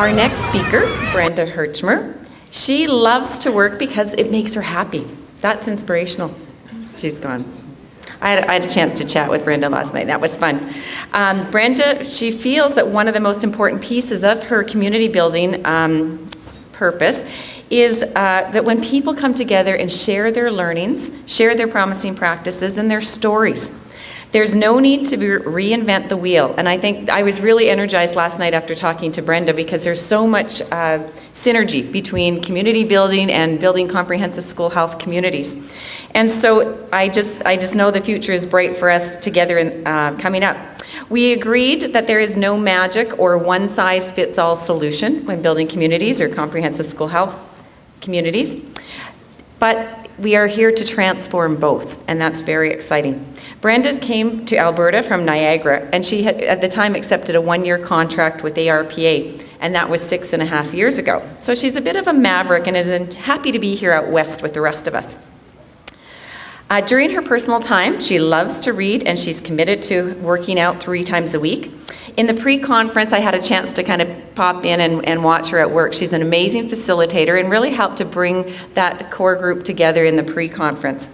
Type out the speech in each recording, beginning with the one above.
Our next speaker, Brenda Herchmer, she loves to work because it makes her happy. That's inspirational. She's gone. I had a chance to chat with Brenda last night. That was fun. Brenda, she feels that one of the most important pieces of her community building purpose is that when people come together and share their learnings, share their promising practices and their stories, there's no need to reinvent the wheel. And I think I was really energized last night after talking to Brenda because there's so much synergy between community building and building comprehensive school health communities. And so I just know the future is bright for us together coming up. We agreed that there is no magic or one-size-fits-all solution when building communities or comprehensive school health communities, but we are here to transform both, and that's very exciting. Brenda came to Alberta from Niagara, and she had at the time accepted a one-year contract with ARPA, and that was 6.5 years ago. So she's a bit of a maverick and is happy to be here out west with the rest of us. During her personal time, she loves to read, and she's committed to working out 3 times a week. In the pre-conference, I had a chance to kind of pop in and watch her at work. She's an amazing facilitator and really helped to bring that core group together in the pre-conference.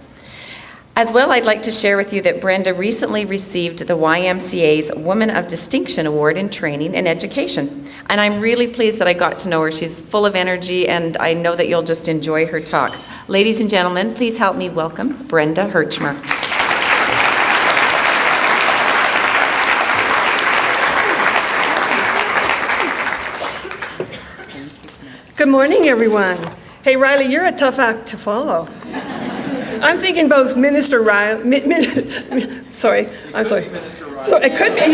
As well, I'd like to share with you that Brenda recently received the YMCA's Woman of Distinction Award in Training and Education. And I'm really pleased that I got to know her. She's full of energy, and I know that you'll just enjoy her talk. Ladies and gentlemen, please help me welcome Brenda Herchmer. Good morning, everyone. Hey, Riley, you're a tough act to follow. I'm thinking both Minister Riley, sorry. So it could be,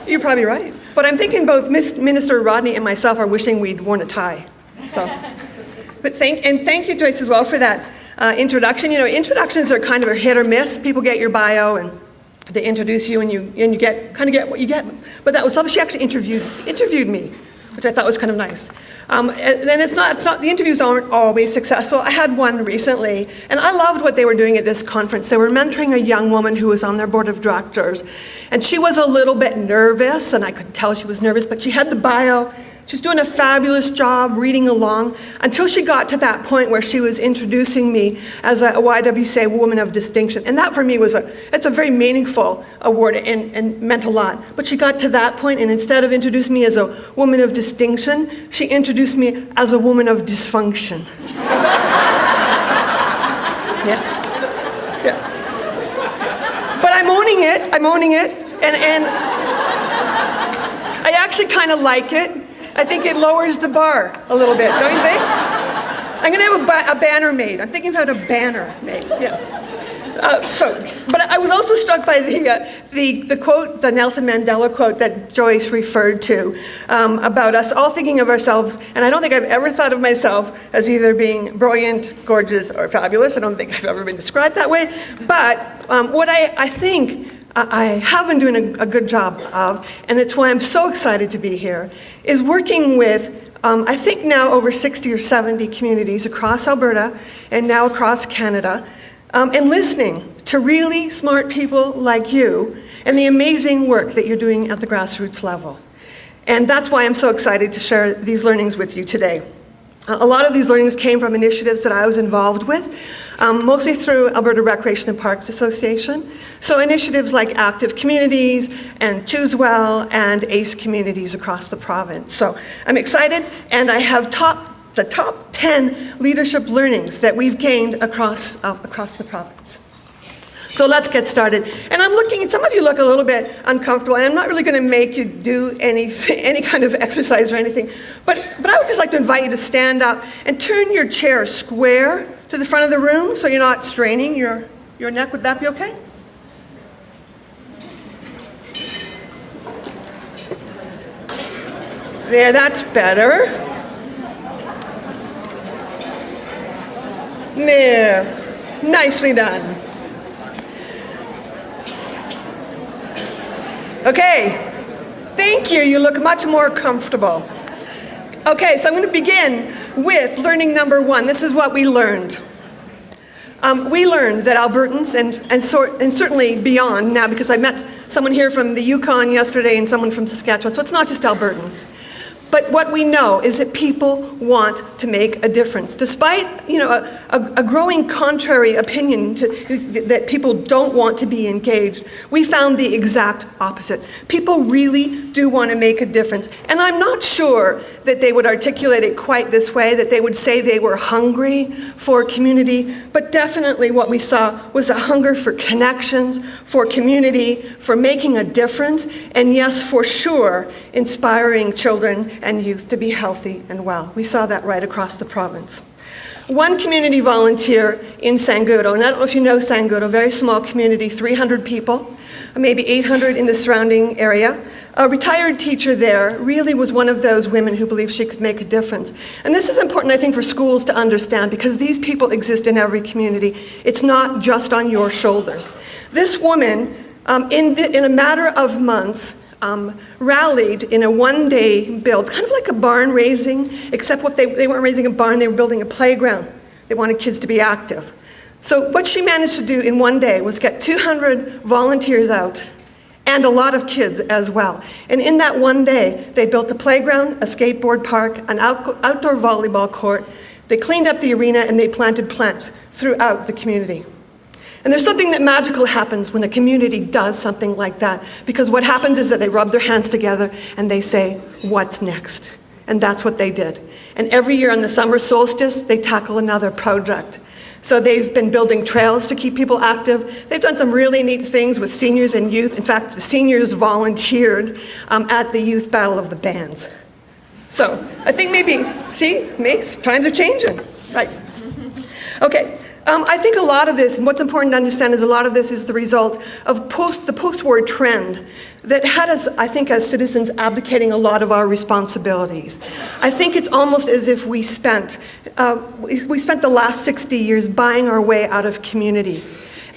you're probably right. But I'm thinking both Minister Rodney and myself are wishing we'd worn a tie. So, but thank you, Joyce, as well for that introduction. You know, introductions are kind of a hit or miss. People get your bio and they introduce you, and you get what you get. But that was lovely. She actually interviewed me, which I thought was kind of nice. Then it's not, the interviews aren't always successful. I had one recently, and I loved what they were doing at this conference. They were mentoring a young woman who was on their board of directors, and she was a little bit nervous, and I could tell she was nervous, but she had the bio. She's doing a fabulous job reading along until she got to that point where she was introducing me as a YWCA Woman of Distinction. And that for me it's a very meaningful award and meant a lot. But she got to that point, and instead of introducing me as a woman of distinction, she introduced me as a woman of dysfunction. Yeah. But I'm owning it, and I actually kind of like it. I think it lowers the bar a little bit, don't you think? I'm going to have a banner made. I'm thinking about a banner made, yeah. But I was also struck by the quote, the Nelson Mandela quote that Joyce referred to about us all thinking of ourselves, and I don't think I've ever thought of myself as either being brilliant, gorgeous, or fabulous. I don't think I've ever been described that way. But what I think I have been doing a good job of, and it's why I'm so excited to be here, is working with, I think now over 60 or 70 communities across Alberta and now across Canada, and listening to really smart people like you and the amazing work that you're doing at the grassroots level. And that's why I'm so excited to share these learnings with you today. A lot of these learnings came from initiatives that I was involved with, mostly through Alberta Recreation and Parks Association. So initiatives like Active Communities and Choose Well and ACE communities across the province. So I'm excited, and I have the top 10 leadership learnings that we've gained across the province. So let's get started. And I'm looking, and some of you look a little bit uncomfortable, and I'm not really going to make you do any kind of exercise or anything, but I would just like to invite you to stand up and turn your chair square to the front of the room so you're not straining your neck. Would that be okay? There, that's better. There, nicely done. Okay, thank you. You look much more comfortable. Okay, so I'm going to begin with learning number 1. This is what we learned. We learned that Albertans, and certainly beyond now, because I met someone here from the Yukon yesterday and someone from Saskatchewan, so it's not just Albertans. But what we know is that people want to make a difference. Despite, a growing contrary opinion that people don't want to be engaged, we found the exact opposite. People really do want to make a difference. And I'm not sure that they would articulate it quite this way, that they would say they were hungry for community, but definitely what we saw was a hunger for connections, for community, for making a difference, and yes, for sure, inspiring children and youth to be healthy and well. We saw that right across the province. One community volunteer in Sangudo, and I don't know if you know Sangudo, very small community, 300 people, maybe 800 in the surrounding area. A retired teacher there really was one of those women who believed she could make a difference. And this is important, I think, for schools to understand, because these people exist in every community. It's not just on your shoulders. This woman, in a matter of months, rallied in a one-day build, kind of like a barn raising, except they weren't raising a barn, they were building a playground. They wanted kids to be active. So what she managed to do in one day was get 200 volunteers out and a lot of kids as well. And in that one day, they built a playground, a skateboard park, an outdoor volleyball court. They cleaned up the arena and they planted plants throughout the community. And there's something that magical happens when a community does something like that, because what happens is that they rub their hands together and they say, what's next? And that's what they did. And every year on the summer solstice, they tackle another project. So they've been building trails to keep people active. They've done some really neat things with seniors and youth. In fact, the seniors volunteered at the Youth Battle of the Bands. So I think maybe, times are changing, right? Okay. I think a lot of this, and what's important to understand is a lot of this is the result of the post-war trend that had us, I think, as citizens abdicating a lot of our responsibilities. I think it's almost as if we spent the last 60 years buying our way out of community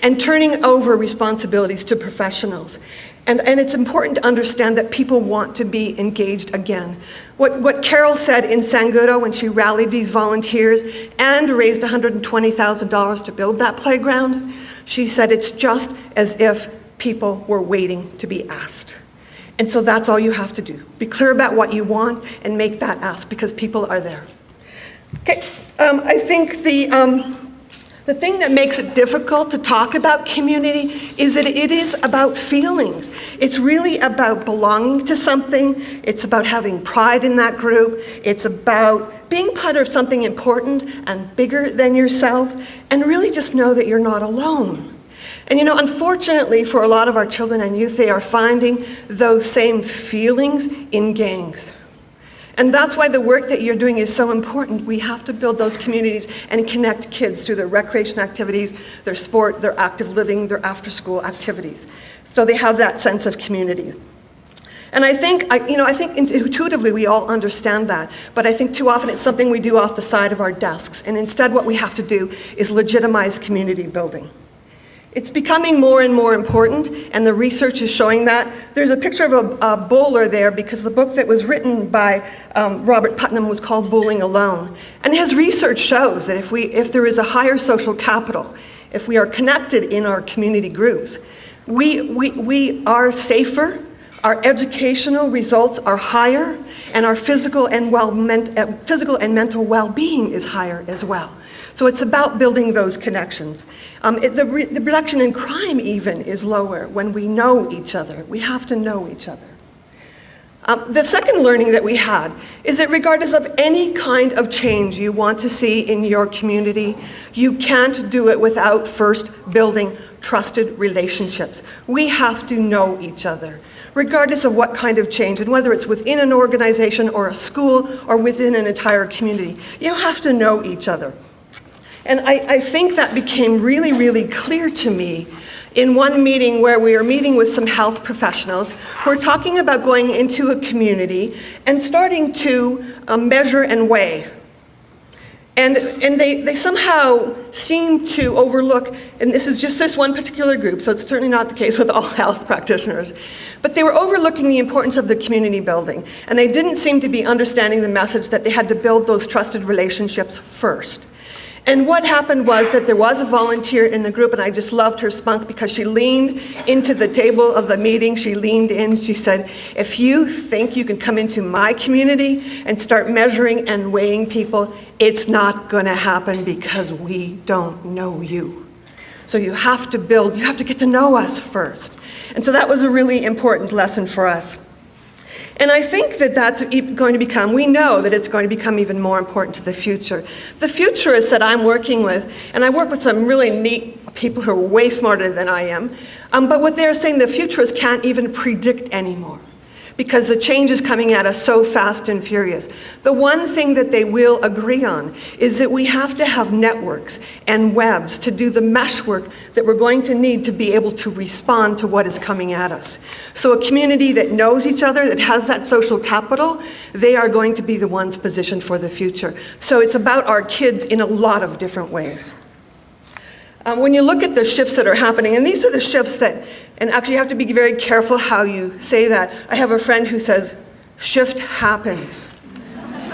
and turning over responsibilities to professionals. And it's important to understand that people want to be engaged again. What Carol said in Sangudo when she rallied these volunteers and raised $120,000 to build that playground, she said it's just as if people were waiting to be asked. And so that's all you have to do. Be clear about what you want and make that ask, because people are there. Okay, I think the thing that makes it difficult to talk about community is that it is about feelings. It's really about belonging to something. It's about having pride in that group. It's about being part of something important and bigger than yourself, and really just know that you're not alone. And unfortunately for a lot of our children and youth, they are finding those same feelings in gangs. And that's why the work that you're doing is so important. We have to build those communities and connect kids through their recreation activities, their sport, their active living, their after-school activities, so they have that sense of community. And I think intuitively we all understand that, but I think too often it's something we do off the side of our desks. And instead what we have to do is legitimize community building. It's becoming more and more important, and the research is showing that. There's a picture of a bowler there because the book that was written by Robert Putnam was called Bowling Alone. And his research shows that if there is a higher social capital, if we are connected in our community groups, we are safer, our educational results are higher, and our physical and mental well-being is higher as well. So it's about building those connections. The reduction in crime even is lower when we know each other. We have to know each other. The second learning that we had is that regardless of any kind of change you want to see in your community, you can't do it without first building trusted relationships. We have to know each other, regardless of what kind of change, and whether it's within an organization or a school or within an entire community. You have to know each other. And I think that became really, really clear to me in one meeting where we were meeting with some health professionals who are talking about going into a community and starting to measure and weigh. And they somehow seem to overlook, and this is just this one particular group, so it's certainly not the case with all health practitioners, but they were overlooking the importance of the community building. And they didn't seem to be understanding the message that they had to build those trusted relationships first. And what happened was that there was a volunteer in the group, and I just loved her spunk because she leaned into the table of the meeting. She leaned in. She said, if you think you can come into my community and start measuring and weighing people, it's not going to happen because we don't know you. So you have to build, you have to get to know us first. And so that was a really important lesson for us. And I think that that's going to become, we know that it's going to become even more important to the future. The futurists that I'm working with, and I work with some really neat people who are way smarter than I am, but what they're saying, the futurists can't even predict anymore, because the change is coming at us so fast and furious. The one thing that they will agree on is that we have to have networks and webs to do the mesh work that we're going to need to be able to respond to what is coming at us. So a community that knows each other, that has that social capital, they are going to be the ones positioned for the future. So it's about our kids in a lot of different ways. When you look at the shifts that are happening, and these are the shifts that, and actually you have to be very careful how you say that. I have a friend who says, shift happens.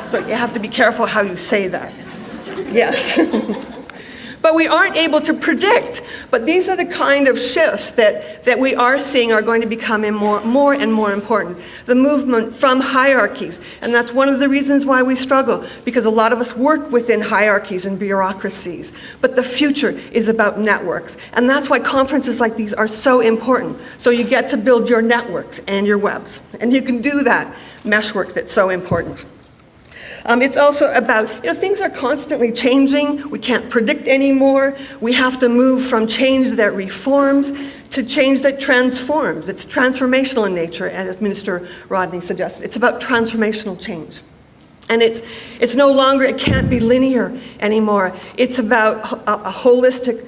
So you have to be careful how you say that. Yes. But we aren't able to predict. But these are the kind of shifts that we are seeing are going to become more and more important. The movement from hierarchies. And that's one of the reasons why we struggle, because a lot of us work within hierarchies and bureaucracies. But the future is about networks. And that's why conferences like these are so important. So you get to build your networks and your webs. And you can do that mesh work that's so important. It's also about, things are constantly changing. We can't predict anymore. We have to move from change that reforms to change that transforms. It's transformational in nature, as Minister Rodney suggested. It's about transformational change. And it's no longer, it can't be linear anymore. It's about a holistic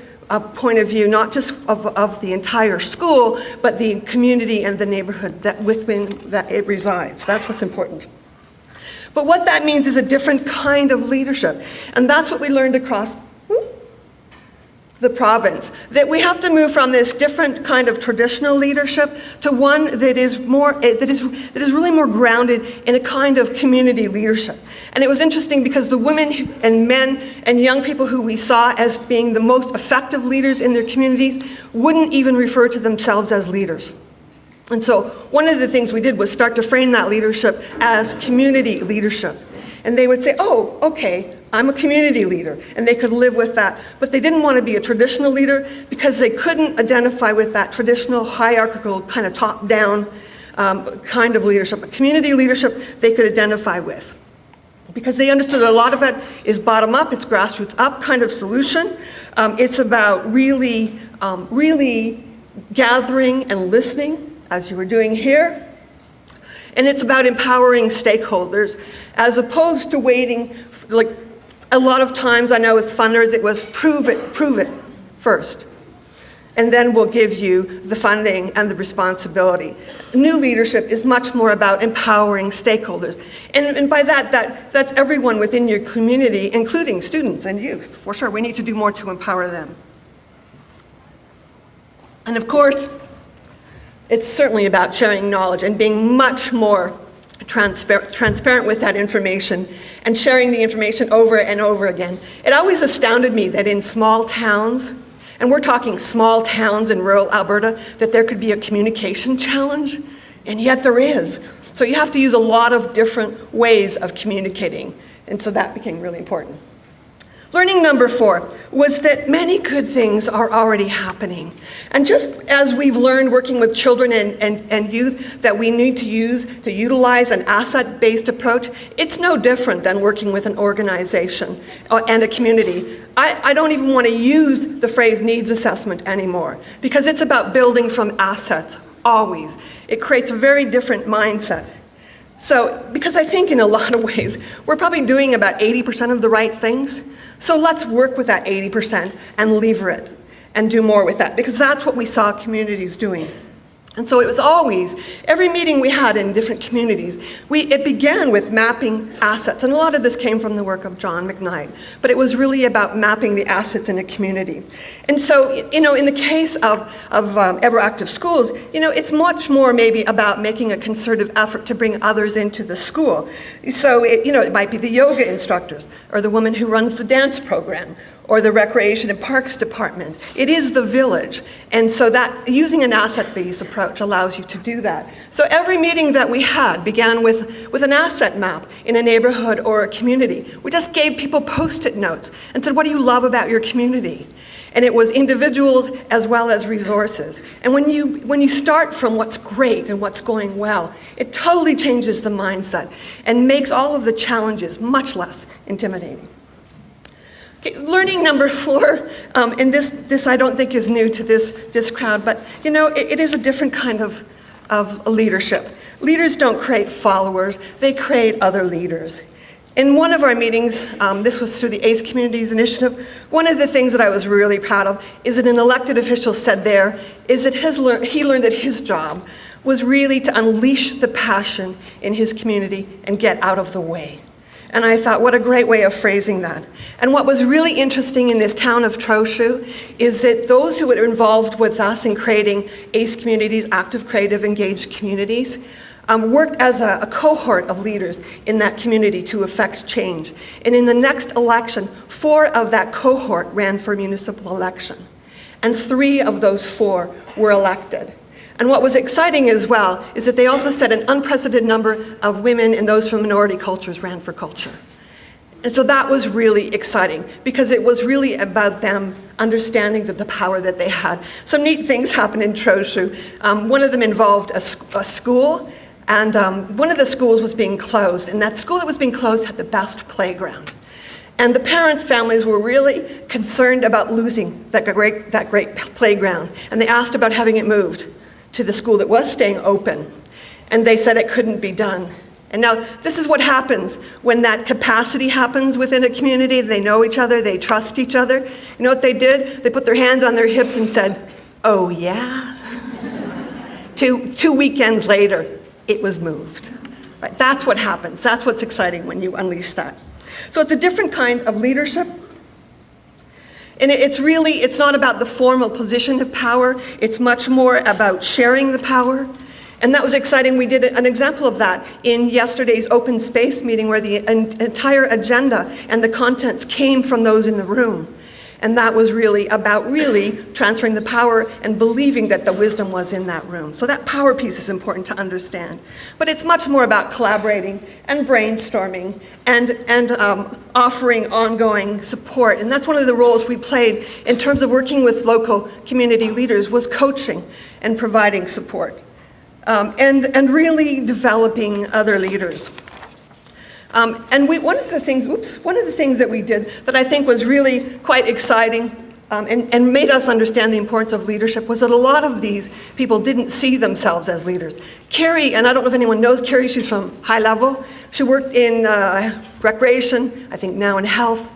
point of view, not just of the entire school, but the community and the neighborhood within that it resides. That's what's important. But what that means is a different kind of leadership. And that's what we learned across the province, that we have to move from this different kind of traditional leadership to one that is really more grounded in a kind of community leadership. And it was interesting because the women and men and young people who we saw as being the most effective leaders in their communities wouldn't even refer to themselves as leaders. And so one of the things we did was start to frame that leadership as community leadership. And they would say, oh, okay, I'm a community leader. And they could live with that. But they didn't want to be a traditional leader because they couldn't identify with that traditional hierarchical kind of top-down kind of leadership. A community leadership they could identify with. Because they understood a lot of it is bottom-up, it's grassroots-up kind of solution. It's about really gathering and listening, as you were doing here. And it's about empowering stakeholders, as opposed to waiting, like a lot of times I know with funders it was prove it first. And then we'll give you the funding and the responsibility. New leadership is much more about empowering stakeholders. And by that's everyone within your community, including students and youth, for sure. We need to do more to empower them. And of course, it's certainly about sharing knowledge and being much more transparent with that information and sharing the information over and over again. It always astounded me that in small towns, and we're talking small towns in rural Alberta, that there could be a communication challenge, and yet there is. So you have to use a lot of different ways of communicating, and so that became really important. Learning number 4 was that many good things are already happening. And just as we've learned working with children and youth that we need to utilize an asset-based approach, it's no different than working with an organization and a community. I don't even want to use the phrase needs assessment anymore, because it's about building from assets, always. It creates a very different mindset. So, because I think in a lot of ways, we're probably doing about 80% of the right things. So let's work with that 80% and lever it and do more with that, because that's what we saw communities doing. And so it was always, every meeting we had in different communities, it began with mapping assets. And a lot of this came from the work of John McKnight. But it was really about mapping the assets in a community. And so, in the case of Ever-Active Schools, it's much more maybe about making a concerted effort to bring others into the school. So, it might be the yoga instructors, or the woman who runs the dance program, or the Recreation and Parks Department. It is the village. And so that using an asset-based approach allows you to do that. So every meeting that we had began with an asset map in a neighborhood or a community. We just gave people Post-it notes and said, what do you love about your community? And it was individuals as well as resources. And when you start from what's great and what's going well, it totally changes the mindset and makes all of the challenges much less intimidating. Okay, learning number 4, and this I don't think is new to this crowd, but you know, it is a different kind of leadership. Leaders don't create followers, they create other leaders. In one of our meetings, this was through the ACE Communities Initiative, one of the things that I was really proud of is that an elected official said there is that he learned that his job was really to unleash the passion in his community and get out of the way. And I thought, what a great way of phrasing that. And what was really interesting in this town of Trochu is that those who were involved with us in creating ACE communities, active, creative, engaged communities, worked as a cohort of leaders in that community to effect change. And in the next election, 4 of that cohort ran for municipal election. And 3 of those 4 were elected. And what was exciting as well is that they also said an unprecedented number of women and those from minority cultures ran for culture. And so that was really exciting because it was really about them understanding that the power that they had. Some neat things happened in Trochu. One of them involved a school. And one of the schools was being closed, and that school that was being closed had the best playground. And the parents' families were really concerned about losing that great playground, and they asked about having it moved to the school that was staying open. And they said it couldn't be done. And now, this is what happens when that capacity happens within a community. They know each other, they trust each other. You know what they did? They put their hands on their hips and said, oh yeah? Two weekends later, it was moved. Right? That's what happens. That's what's exciting when you unleash that. So it's a different kind of leadership. And it's not about the formal position of power. It's much more about sharing the power. And that was exciting. We did an example of that in yesterday's open space meeting where the entire agenda and the contents came from those in the room. And that was really about transferring the power and believing that the wisdom was in that room. So that power piece is important to understand. But it's much more about collaborating and brainstorming and offering ongoing support. And that's one of the roles we played in terms of working with local community leaders was coaching and providing support. And really developing other leaders. And one of the things that we did that I think was really quite exciting and made us understand the importance of leadership was that a lot of these people didn't see themselves as leaders. Carrie, and I don't know if anyone knows Carrie, she's from High Level. She worked in recreation, I think now in health.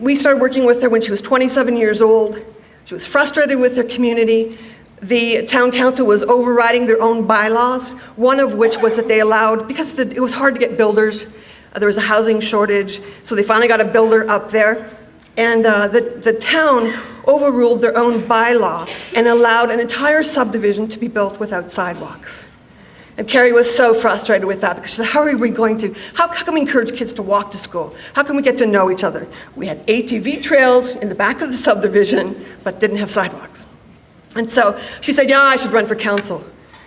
We started working with her when she was 27 years old. She was frustrated with her community. The town council was overriding their own bylaws, one of which was that they allowed, because it was hard to get builders, there was a housing shortage, so they finally got a builder up there. And the town overruled their own bylaw and allowed an entire subdivision to be built without sidewalks. And Carrie was so frustrated with that because she said, how can we encourage kids to walk to school? How can we get to know each other? We had ATV trails in the back of the subdivision, but didn't have sidewalks. And so she said, yeah, I should run for council.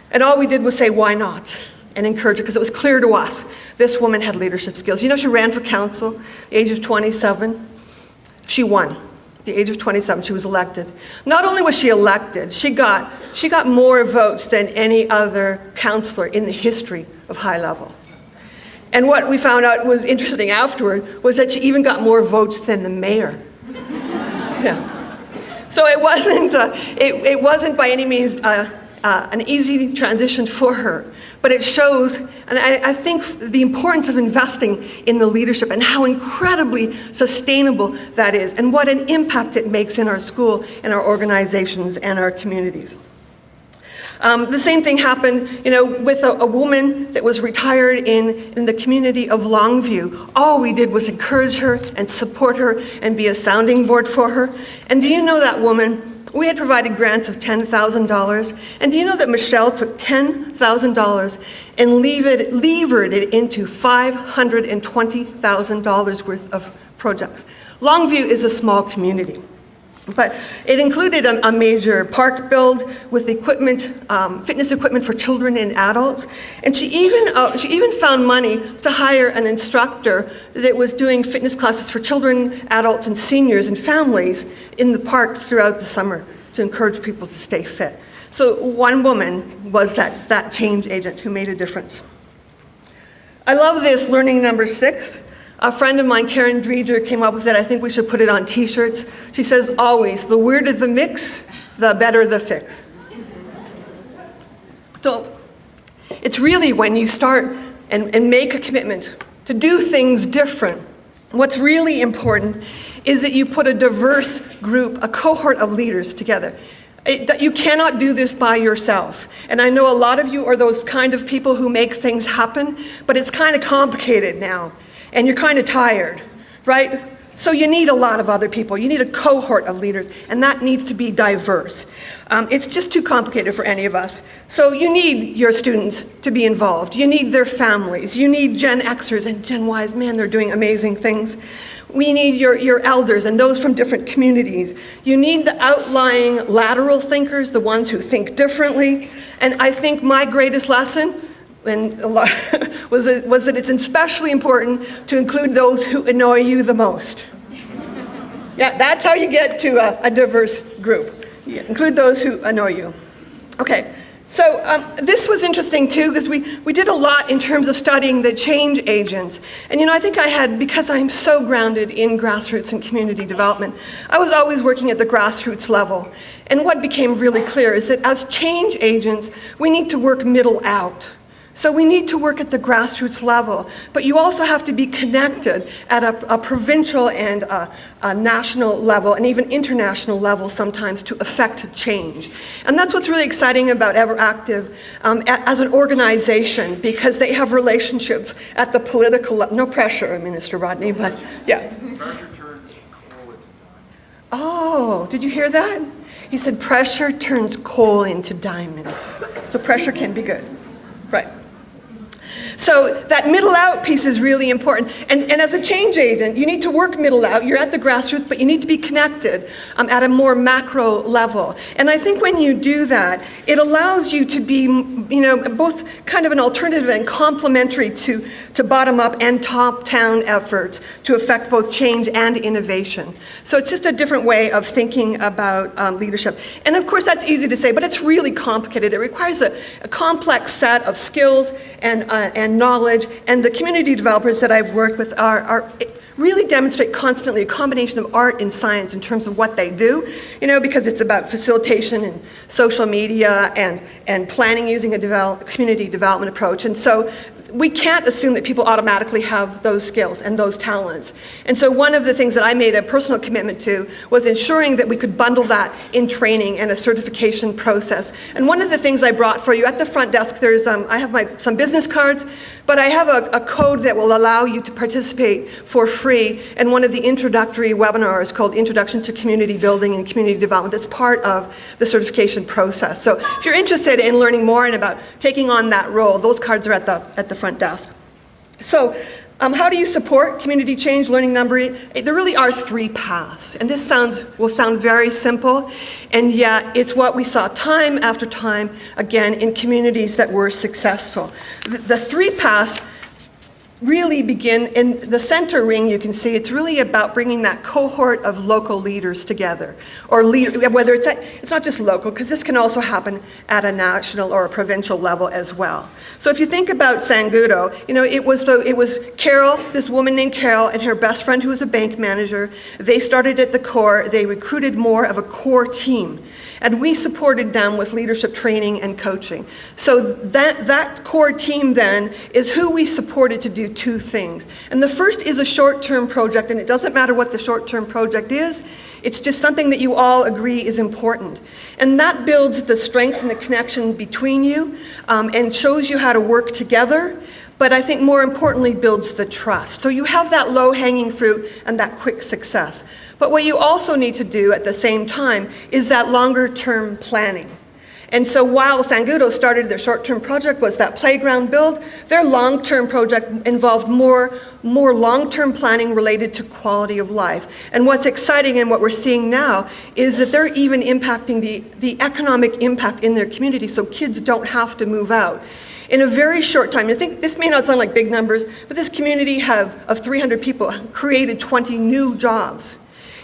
And all we did was say, why not? And encourage her, because it was clear to us this woman had leadership skills. You know, she ran for council at the age of 27. She won. At the age of 27, she was elected. Not only was she elected, she got more votes than any other councillor in the history of High Level. And what we found out was interesting afterward was that she even got more votes than the mayor. Yeah. So it wasn't by any means an easy transition for her, but it shows, and I think the importance of investing in the leadership and how incredibly sustainable that is, and what an impact it makes in our school, in our organizations, and our communities. The same thing happened, with a woman that was retired in the community of Longview. All we did was encourage her and support her and be a sounding board for her. And do you know that woman? We had provided grants of $10,000. And do you know that Michelle took $10,000 and levered it into $520,000 worth of projects? Longview is a small community, but it included a major park build with equipment, fitness equipment for children and adults. And she even found money to hire an instructor that was doing fitness classes for children, adults, and seniors and families in the parks throughout the summer to encourage people to stay fit. So one woman was that change agent who made a difference. I love this learning number 6. A friend of mine, Karen Dreger, came up with it. I think we should put it on t-shirts. She says, always, the weirder the mix, the better the fix. So it's really when you start and make a commitment to do things different, what's really important is that you put a diverse group, a cohort of leaders together. You cannot do this by yourself. And I know a lot of you are those kind of people who make things happen, but it's kind of complicated now. And you're kind of tired, right? So you need a lot of other people. You need a cohort of leaders, and that needs to be diverse. It's just too complicated for any of us. So you need your students to be involved. You need their families. You need Gen Xers and Gen Ys. Man, they're doing amazing things. We need your elders and those from different communities. You need the outlying lateral thinkers, the ones who think differently. And I think my greatest lesson was that it's especially important to include those who annoy you the most. Yeah, that's how you get to a diverse group. You include those who annoy you. Okay, so this was interesting too, because we did a lot in terms of studying the change agents. And I think because I'm so grounded in grassroots and community development, I was always working at the grassroots level. And what became really clear is that as change agents, we need to work middle out. So we need to work at the grassroots level, but you also have to be connected at a provincial and a national level and even international level sometimes to affect change. And that's what's really exciting about Everactive as an organization, because they have relationships at the political level. No pressure, Minister Rodney, but yeah. Pressure turns coal into diamonds. Oh, did you hear that? He said pressure turns coal into diamonds. So pressure can be good. Right. So that middle out piece is really important. And as a change agent, you need to work middle out. You're at the grassroots, but you need to be connected at a more macro level. And I think when you do that, it allows you to be, both kind of an alternative and complementary to bottom up and top down efforts to affect both change and innovation. So it's just a different way of thinking about leadership. And of course, that's easy to say, but it's really complicated. It requires a complex set of skills and knowledge, and the community developers that I've worked with are really demonstrate constantly a combination of art and science in terms of what they do, because it's about facilitation and social media and planning using a community development approach. And so we can't assume that people automatically have those skills and those talents. And so one of the things that I made a personal commitment to was ensuring that we could bundle that in training and a certification process. And one of the things I brought for you at the front desk, there's I have some business cards, but I have a code that will allow you to participate for free in one of the introductory webinars called Introduction to Community Building and Community Development. That's part of the certification process. So if you're interested in learning more and about taking on that role, those cards are at the front desk. So how do you support community change, learning number 8? There really are 3 paths. And this will sound very simple, and yet it's what we saw time after time, again, in communities that were successful. The 3 paths really begin in the center ring. You can see it's really about bringing that cohort of local leaders together, or whether it's not just local, because this can also happen at a national or a provincial level as well. So if you think about Sangudo, it was Carol, this woman named Carol, and her best friend who was a bank manager. They started at the core. They recruited more of a core team, and we supported them with leadership training and coaching. So that core team then is who we supported to do 2 things. And the first is a short-term project, and it doesn't matter what the short-term project is. It's just something that you all agree is important. And that builds the strengths and the connection between you and shows you how to work together. But I think more importantly, builds the trust. So you have that low-hanging fruit and that quick success. But what you also need to do at the same time is that longer-term planning. And so while Sangudo started their short-term project was that playground build, their long-term project involved more long-term planning related to quality of life. And what's exciting and what we're seeing now is that they're even impacting the economic impact in their community so kids don't have to move out. In a very short time, I think this may not sound like big numbers, but this community of 300 people created 20 new jobs.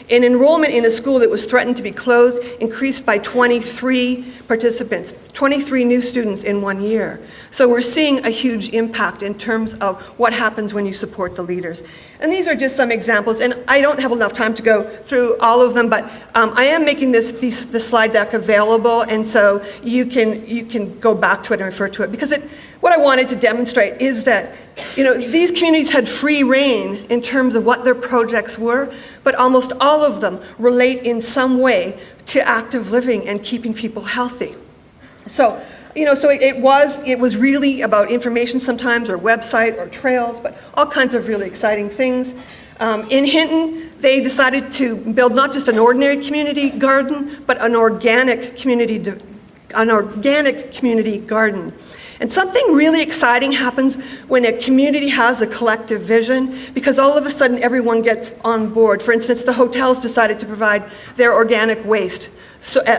And enrollment in a school that was threatened to be closed increased by 23 participants, 23 new students in 1 year. So we're seeing a huge impact in terms of what happens when you support the leaders. And these are just some examples, and I don't have enough time to go through all of them, but I am making the slide deck available, and so you can go back to it and refer to it, because what I wanted to demonstrate is that these communities had free rein in terms of what their projects were, but almost all of them relate in some way to active living and keeping people healthy. So, so it was really about information sometimes, or website, or trails, but all kinds of really exciting things. In Hinton, they decided to build not just an ordinary community garden, but an organic community garden. And something really exciting happens when a community has a collective vision, because all of a sudden everyone gets on board. For instance, the hotels decided to provide their organic waste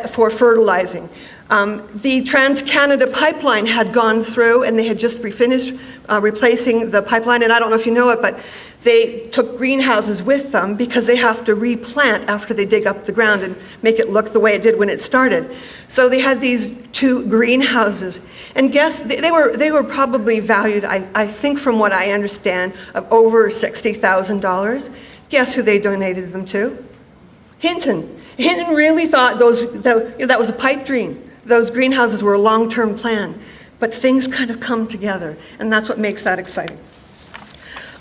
for fertilizing. The Trans-Canada pipeline had gone through, and they had just finished replacing the pipeline, and I don't know if you know it, but they took greenhouses with them because they have to replant after they dig up the ground and make it look the way it did when it started. So they had these 2 greenhouses, and guess they were probably valued, I think from what I understand, of over $60,000. Guess who they donated them to? Hinton. Hinton really thought that was a pipe dream. Those greenhouses were a long-term plan, but things kind of come together, and that's what makes that exciting.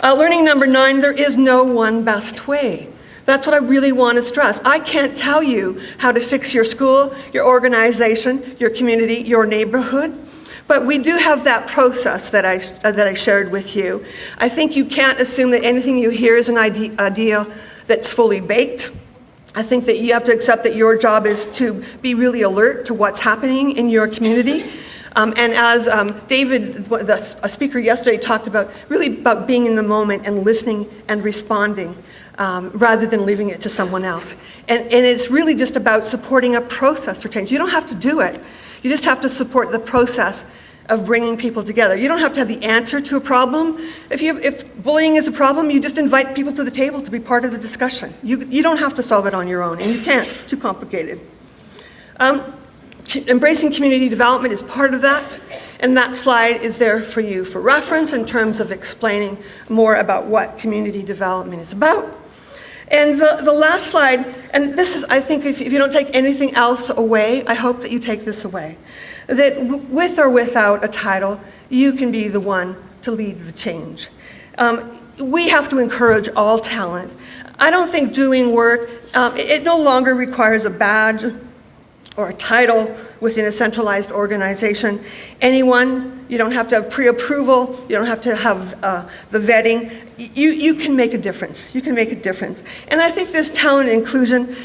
Learning number 9, there is no one best way. That's what I really want to stress. I can't tell you how to fix your school, your organization, your community, your neighborhood, but we do have that process that I shared with you. I think you can't assume that anything you hear is an idea that's fully baked. I think that you have to accept that your job is to be really alert to what's happening in your community. And as David, a speaker yesterday, talked about, really about being in the moment and listening and responding rather than leaving it to someone else. And it's really just about supporting a process for change. You don't have to do it. You just have to support the process of bringing people together. You don't have to have the answer to a problem. If bullying is a problem, you just invite people to the table to be part of the discussion. You don't have to solve it on your own, and you can't. It's too complicated. Embracing community development is part of that, and that slide is there for you for reference in terms of explaining more about what community development is about. And the last slide, and this is, I think, if you don't take anything else away, I hope that you take this away, that with or without a title, you can be the one to lead the change. We have to encourage all talent. I don't think doing work, it no longer requires a badge or a title within a centralized organization. Anyone, you don't have to have pre-approval, you don't have to have the vetting. You can make a difference. You can make a difference. And I think this talent inclusion,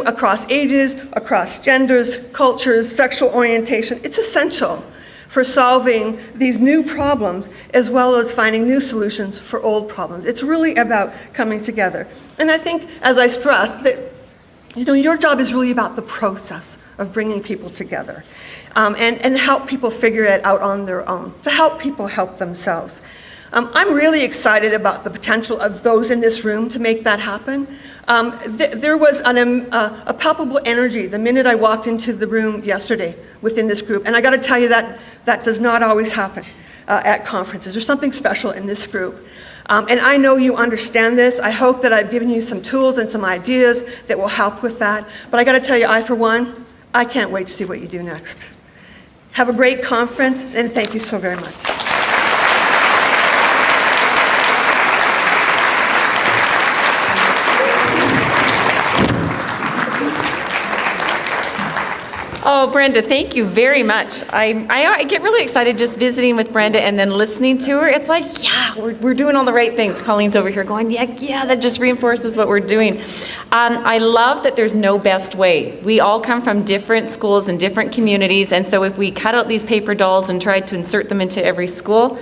across ages, across genders, cultures, sexual orientation, it's essential for solving these new problems as well as finding new solutions for old problems. It's really about coming together. And I think, as I stressed, that your job is really about the process of bringing people together and help people figure it out on their own, to help people help themselves. I'm really excited about the potential of those in this room to make that happen. There was a palpable energy the minute I walked into the room yesterday within this group, and I got to tell you that does not always happen at conferences. There's something special in this group. And I know you understand this. I hope that I've given you some tools and some ideas that will help with that. But I got to tell you, for one, I can't wait to see what you do next. Have a great conference, and thank you so very much. Oh, Brenda, thank you very much. I get really excited just visiting with Brenda and then listening to her. It's like, yeah, we're doing all the right things. Colleen's over here going, yeah, that just reinforces what we're doing. I love that there's no best way. We all come from different schools and different communities, and so if we cut out these paper dolls and tried to insert them into every school,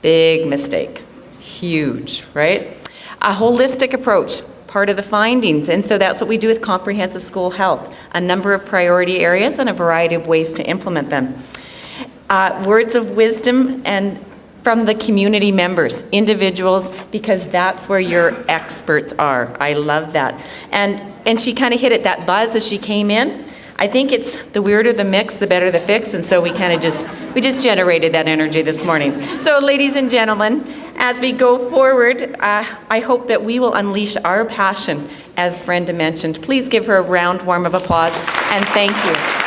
big mistake. Huge, right? A holistic approach. Part of the findings, and so that's what we do with comprehensive school health, a number of priority areas and a variety of ways to implement them. Words of wisdom and from the community members, individuals, because that's where your experts are. I love that. And she kind of hit it, that buzz as she came in. I think it's the weirder the mix, the better the fix, and so we just generated that energy this morning. So ladies and gentlemen, as we go forward, I hope that we will unleash our passion, as Brenda mentioned. Please give her a round warm of applause, and thank you.